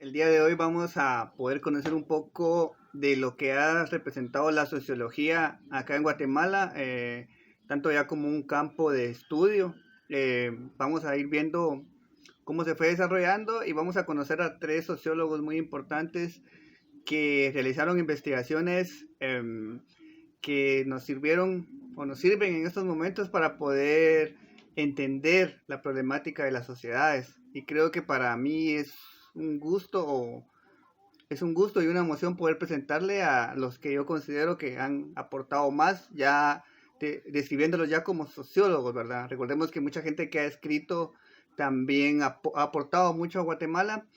El día de hoy vamos a poder conocer un poco de lo que ha representado la sociología acá en Guatemala, tanto ya como un campo de estudio. Vamos a ir viendo cómo se fue desarrollando y vamos a conocer a tres sociólogos muy importantes que realizaron investigaciones que nos sirvieron o nos sirven en estos momentos para poder entender la problemática de las sociedades. Y creo que para mí un gusto o es un gusto y una emoción poder presentarle a los que yo considero que han aportado más, ya describiéndolos ya como sociólogos, ¿verdad? Recordemos que mucha gente que ha escrito también ha aportado mucho a Guatemala,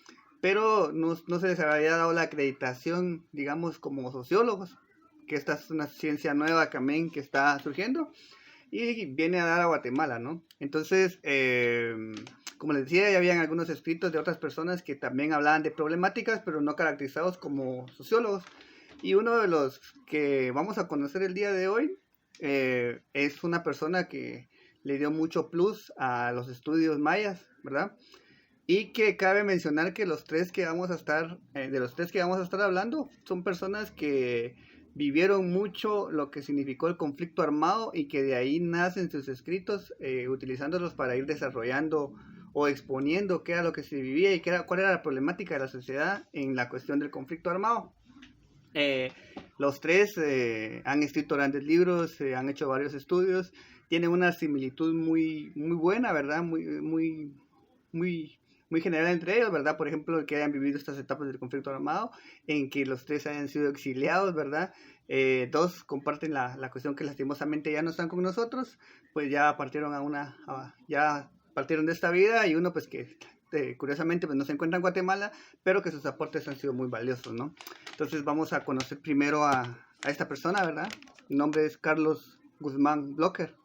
pero no se les había dado la acreditación, digamos, como sociólogos, que esta es una ciencia nueva también que está surgiendo y viene a dar a Guatemala, ¿no? Entonces, como les decía, ya habían algunos escritos de otras personas que también hablaban de problemáticas, pero no caracterizados como sociólogos. Y uno de los que vamos a conocer el día de hoy es una persona que le dio mucho plus a los estudios mayas, ¿verdad? Y que cabe mencionar que los tres que vamos a estar, de los tres que vamos a estar hablando, son personas que vivieron mucho lo que significó el conflicto armado y que de ahí nacen sus escritos, utilizándolos para ir desarrollando o exponiendo qué era lo que se vivía y cuál era la problemática de la sociedad en la cuestión del conflicto armado. Eh, los tres han escrito grandes libros, han hecho varios estudios, tienen una similitud muy buena, ¿verdad? Muy, muy general entre ellos, ¿verdad? Por ejemplo, que hayan vivido estas etapas del conflicto armado, en que los tres hayan sido exiliados, ¿verdad? Dos comparten la cuestión que lastimosamente ya no están con nosotros, pues ya partieron ya partieron de esta vida, y uno pues que curiosamente pues no se encuentra en Guatemala, pero que sus aportes han sido muy valiosos, ¿no? Entonces vamos a conocer primero a esta persona, ¿verdad? Mi nombre es Carlos Guzmán Blucher,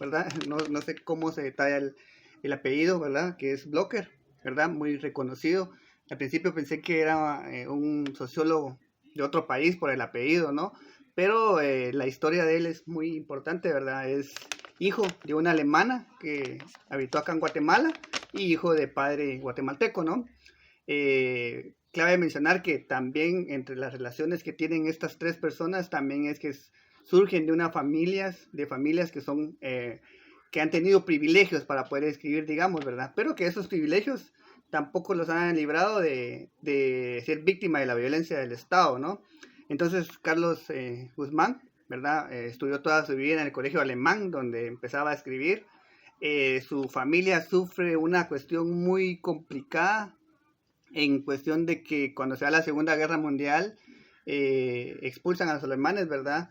¿verdad? No sé cómo se detalla el apellido, ¿verdad? Que es Blocker, ¿verdad? Muy reconocido. Al principio pensé que era un sociólogo de otro país por el apellido, ¿no? Pero la historia de él es muy importante, ¿verdad? Es hijo de una alemana que habitó acá en Guatemala y hijo de padre guatemalteco, ¿no? Clave mencionar que también entre las relaciones que tienen estas tres personas también es que surgen de familias que son que han tenido privilegios para poder escribir, digamos, ¿verdad? Pero que esos privilegios tampoco los han librado de ser víctima de la violencia del Estado, ¿no? Entonces, Carlos Guzmán, ¿verdad? Estudió toda su vida en el colegio alemán, donde empezaba a escribir. Su familia sufre una cuestión muy complicada en cuestión de que cuando se da la Segunda Guerra Mundial, expulsan a los alemanes, ¿verdad?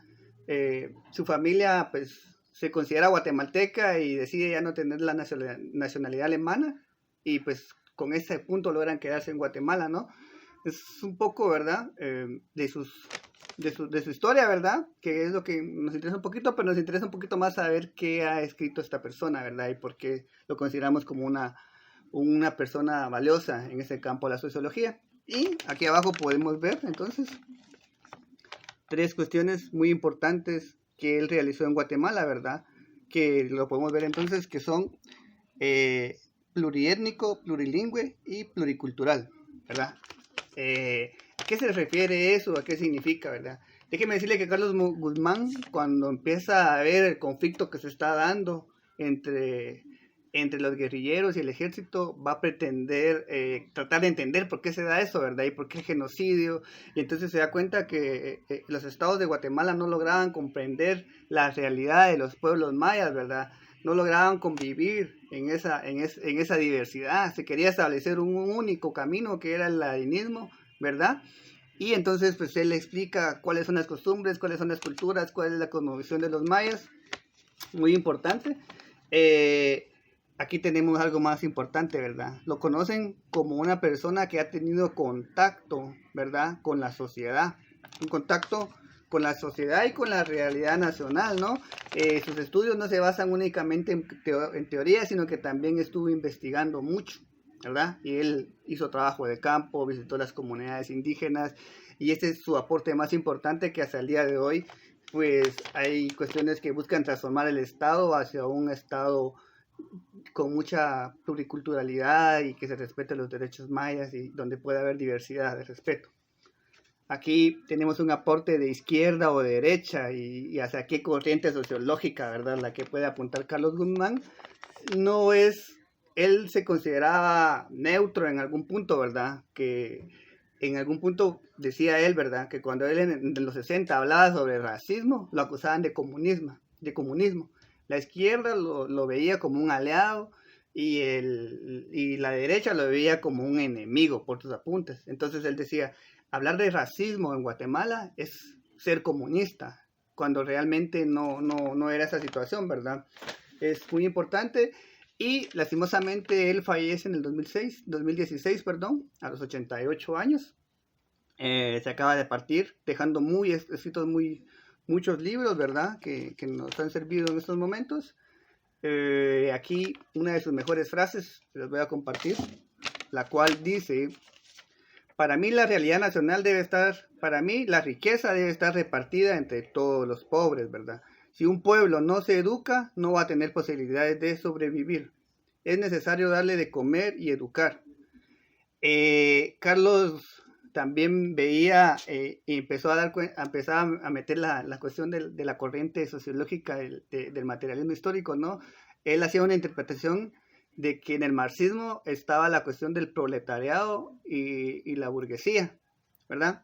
Su familia, pues, se considera guatemalteca y decide ya no tener la nacionalidad alemana, y pues con ese punto logran quedarse en Guatemala, ¿no? Es un poco, ¿verdad? De su historia, ¿verdad? Que es lo que nos interesa un poquito, pero nos interesa un poquito más saber qué ha escrito esta persona, ¿verdad? Y por qué lo consideramos como una persona valiosa en ese campo de la sociología. Y aquí abajo podemos ver entonces tres cuestiones muy importantes que él realizó en Guatemala, ¿verdad? Que lo podemos ver entonces que son pluriétnico, plurilingüe y pluricultural, ¿verdad? ¿A qué se refiere eso? ¿A qué significa, verdad? Déjeme decirle que Carlos Guzmán, cuando empieza a ver el conflicto que se está dando entre los guerrilleros y el ejército, va a pretender tratar de entender por qué se da eso, ¿verdad? Y por qué el genocidio. Y entonces se da cuenta que los estados de Guatemala no lograban comprender la realidad de los pueblos mayas, ¿verdad? No lograban convivir en esa diversidad. Se quería establecer un único camino que era el ladinismo, ¿verdad? Y entonces pues él explica cuáles son las costumbres, cuáles son las culturas, cuál es la cosmovisión de los mayas. Muy importante. Aquí tenemos algo más importante, ¿verdad? Lo conocen como una persona que ha tenido contacto, ¿verdad? Con la sociedad. Un contacto con la sociedad y con la realidad nacional, ¿no? Sus estudios no se basan únicamente en teoría, sino que también estuvo investigando mucho, ¿verdad? Y él hizo trabajo de campo, visitó las comunidades indígenas, y este es su aporte más importante, que hasta el día de hoy, pues hay cuestiones que buscan transformar el Estado hacia un Estado con mucha pluriculturalidad y que se respeten los derechos mayas y donde pueda haber diversidad de respeto. Aquí tenemos un aporte de izquierda o de derecha y hacia qué corriente sociológica, ¿verdad? La que puede apuntar Carlos Guzmán. No es, él se consideraba neutro en algún punto, ¿verdad? Que en algún punto decía él, ¿verdad? Que cuando él en los 60 hablaba sobre racismo, lo acusaban de comunismo. La izquierda lo veía como un aliado y la derecha lo veía como un enemigo por sus apuntes. Entonces él decía, hablar de racismo en Guatemala es ser comunista, cuando realmente no era esa situación, ¿verdad? Es muy importante y lastimosamente él fallece en el 2016, perdón, a los 88 años. Se acaba de partir, dejando escritos muchos libros, ¿verdad? Que nos han servido en estos momentos. Aquí una de sus mejores frases, les voy a compartir, la cual dice: para mí la realidad nacional para mí la riqueza debe estar repartida entre todos los pobres, ¿verdad? Si un pueblo no se educa, no va a tener posibilidades de sobrevivir. Es necesario darle de comer y educar. Carlos también veía y empezó a meter la cuestión de la corriente sociológica del materialismo histórico, ¿no? Él hacía una interpretación de que en el marxismo estaba la cuestión del proletariado y la burguesía, ¿verdad?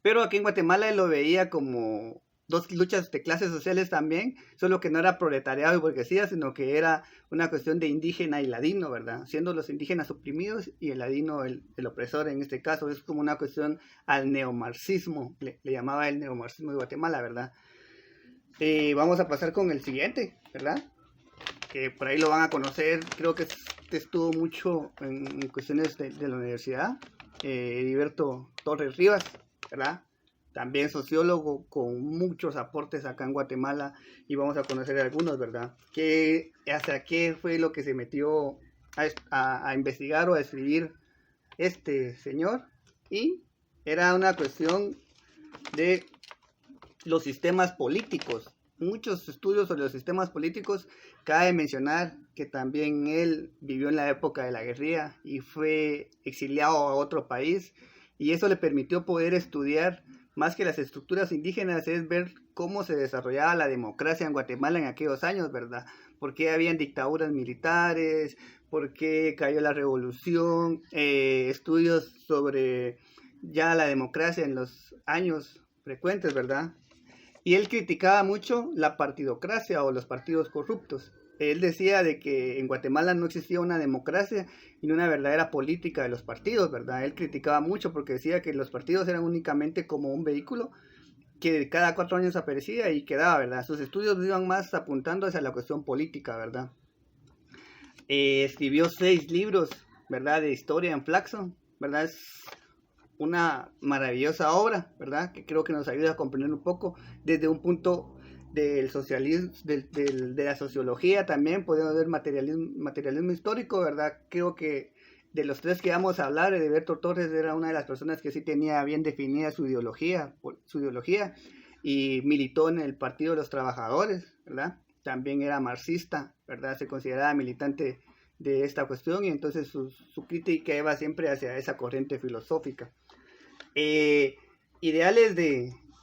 Pero aquí en Guatemala él lo veía como dos luchas de clases sociales también, solo que no era proletariado y burguesía, sino que era una cuestión de indígena y ladino, ¿verdad? Siendo los indígenas oprimidos y el ladino el opresor en este caso. Es como una cuestión al neomarxismo, le llamaba el neomarxismo de Guatemala, ¿verdad? Vamos a pasar con el siguiente, ¿verdad? Que por ahí lo van a conocer, creo que estuvo mucho en cuestiones de la universidad, Heriberto Torres Rivas, ¿verdad? También sociólogo con muchos aportes acá en Guatemala y vamos a conocer algunos, ¿verdad? ¿Hacia qué fue lo que se metió a investigar o a escribir este señor? Y era una cuestión de los sistemas políticos. Muchos estudios sobre los sistemas políticos. Cabe mencionar que también él vivió en la época de la guerrilla y fue exiliado a otro país y eso le permitió poder estudiar más que las estructuras indígenas, es ver cómo se desarrollaba la democracia en Guatemala en aquellos años, ¿verdad? Por qué habían dictaduras militares, por qué cayó la revolución, estudios sobre ya la democracia en los años frecuentes, ¿verdad? Y él criticaba mucho la partidocracia o los partidos corruptos. Él decía de que en Guatemala no existía una democracia y una verdadera política de los partidos, ¿verdad? Él criticaba mucho porque decía que los partidos eran únicamente como un vehículo que cada 4 años aparecía y quedaba, ¿verdad? Sus estudios iban más apuntando hacia la cuestión política, ¿verdad? Escribió 6 libros, ¿verdad? De historia en flaxo, ¿verdad? Es una maravillosa obra, ¿verdad? Que creo que nos ayuda a comprender un poco desde un punto del socialismo, de la sociología también, podemos ver materialismo histórico, ¿verdad? Creo que de los 3 que vamos a hablar, Heriberto Torres era una de las personas que sí tenía bien definida su ideología y militó en el Partido de los Trabajadores, ¿verdad? También era marxista, ¿verdad? Se consideraba militante de esta cuestión y entonces su crítica iba siempre hacia esa corriente filosófica.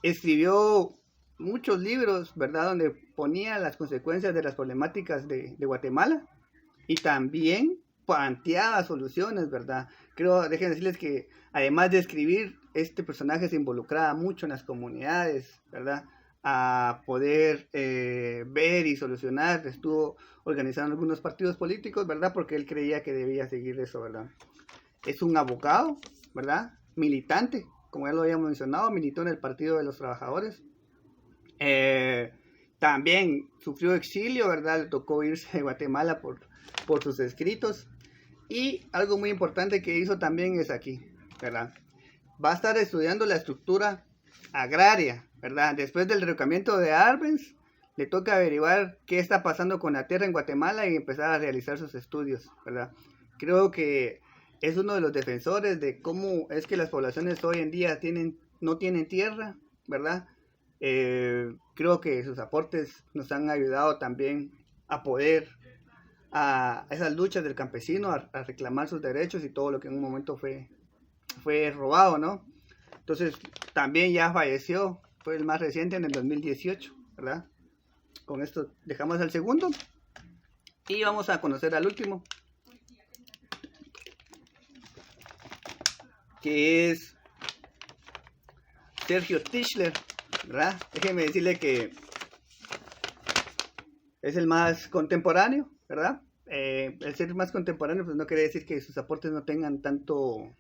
Escribió muchos libros, ¿verdad? Donde ponía las consecuencias de las problemáticas de Guatemala y también planteaba soluciones, ¿verdad? Déjenme decirles que además de escribir, este personaje se involucraba mucho en las comunidades, ¿verdad? A poder ver y solucionar, estuvo organizando algunos partidos políticos, ¿verdad? Porque él creía que debía seguir eso, ¿verdad? Es un abogado, ¿verdad? Militante, como ya lo habíamos mencionado, militó en el Partido de los Trabajadores. También sufrió exilio, ¿verdad? Le tocó irse de Guatemala por sus escritos. Y algo muy importante que hizo también es aquí, ¿verdad? Va a estar estudiando la estructura agraria, ¿verdad? Después del revolcamiento de Arbenz, le toca averiguar qué está pasando con la tierra en Guatemala y empezar a realizar sus estudios, ¿verdad? Creo que es uno de los defensores de cómo es que las poblaciones hoy en día no tienen tierra, ¿verdad? Creo que sus aportes nos han ayudado también a poder a esas luchas del campesino, a reclamar sus derechos y todo lo que en un momento fue robado, ¿no? Entonces, también ya falleció, fue el más reciente en el 2018, ¿verdad? Con esto dejamos al segundo y vamos a conocer al último, que es Sergio Tischler, ¿verdad? Déjeme decirle que es el más contemporáneo, ¿verdad? El ser más contemporáneo pues no quiere decir que sus aportes no tengan tanto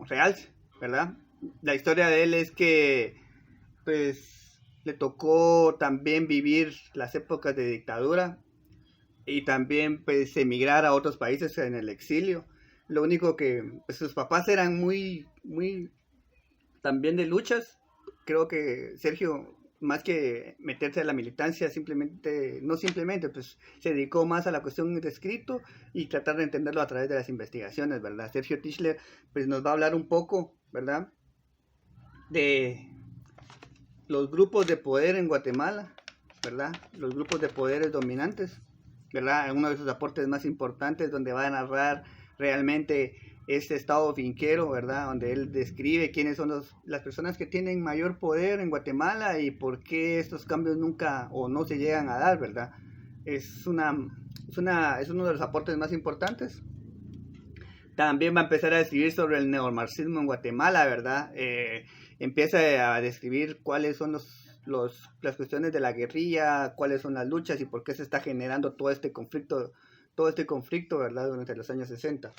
realce, ¿verdad? La historia de él es que pues le tocó también vivir las épocas de dictadura y también pues emigrar a otros países en el exilio. Lo único que pues, sus papás eran muy también de luchas. Creo que Sergio, más que meterse a la militancia, no simplemente, pues se dedicó más a la cuestión de escrito y tratar de entenderlo a través de las investigaciones, ¿verdad? Sergio Tischler, pues nos va a hablar un poco, ¿verdad? De los grupos de poder en Guatemala, ¿verdad? Los grupos de poderes dominantes, ¿verdad? Uno de sus aportes más importantes donde va a narrar realmente este estado finquero, ¿verdad? Donde él describe quiénes son las personas que tienen mayor poder en Guatemala y por qué estos cambios nunca o no se llegan a dar, ¿verdad? Es es uno de los aportes más importantes. También va a empezar a describir sobre el neomarxismo en Guatemala, ¿verdad? Empieza a describir cuáles son las cuestiones de la guerrilla, cuáles son las luchas y por qué se está generando todo este conflicto, ¿verdad? Durante los años 60.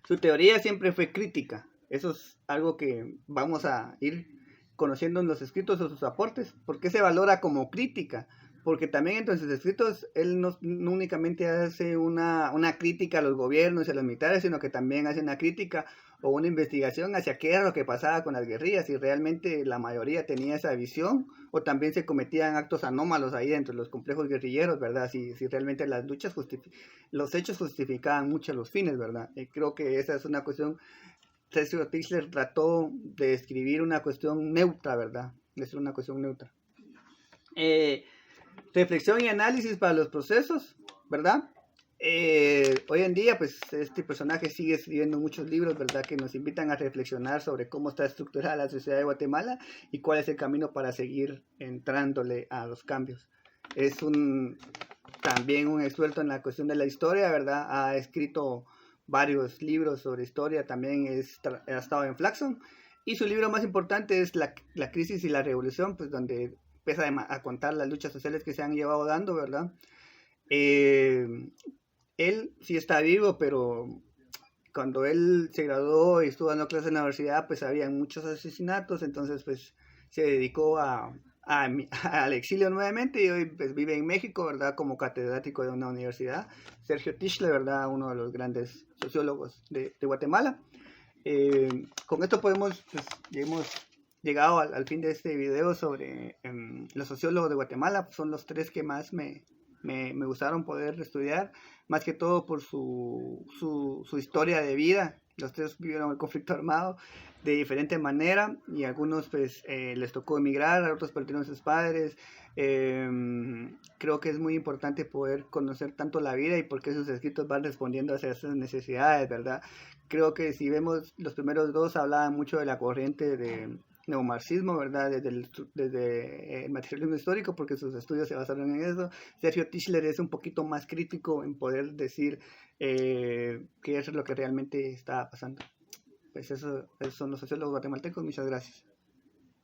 Su teoría siempre fue crítica. Eso es algo que vamos a ir conociendo en los escritos o sus aportes. ¿Por qué se valora como crítica? Porque también entre sus escritos él no únicamente hace una crítica a los gobiernos y a los militares, sino que también hace una crítica o una investigación hacia qué era lo que pasaba con las guerrillas, si realmente la mayoría tenía esa visión o también se cometían actos anómalos ahí dentro de los complejos guerrilleros, ¿verdad? Si realmente los hechos justificaban mucho los fines, ¿verdad? Y creo que esa es una cuestión. Sergio Tischler trató de describir una cuestión neutra, ¿verdad? Es una cuestión neutra. Reflexión y análisis para los procesos, ¿verdad? Hoy en día, pues, este personaje sigue escribiendo muchos libros, ¿verdad? Que nos invitan a reflexionar sobre cómo está estructurada la sociedad de Guatemala y cuál es el camino para seguir entrándole a los cambios. También un experto en la cuestión de la historia, ¿verdad? Ha escrito varios libros sobre historia, también ha estado en Flaxon. Y su libro más importante es La crisis y la revolución, pues donde empieza a contar las luchas sociales que se han llevado dando, ¿verdad? Él sí está vivo, pero cuando él se graduó y estuvo dando clases en la universidad, pues había muchos asesinatos, entonces pues se dedicó al exilio nuevamente y hoy pues vive en México, ¿verdad? Como catedrático de una universidad. Sergio Tischler, ¿verdad? Uno de los grandes sociólogos de Guatemala. Con esto pues, hemos llegado al fin de este video sobre los sociólogos de Guatemala. Son los tres que más me gustaron poder estudiar, más que todo por su historia de vida. Los tres vivieron el conflicto armado de diferente manera y a algunos pues les tocó emigrar, a otros perdieron sus padres. Creo que es muy importante poder conocer tanto la vida y por qué sus escritos van respondiendo hacia esas necesidades, ¿verdad? Creo que si vemos los primeros dos hablaban mucho de la corriente de neomarxismo, ¿verdad? Desde el materialismo histórico, porque sus estudios se basaron en eso. Sergio Tischler es un poquito más crítico en poder decir qué es lo que realmente está pasando. Pues eso son los sociólogos guatemaltecos. Muchas gracias.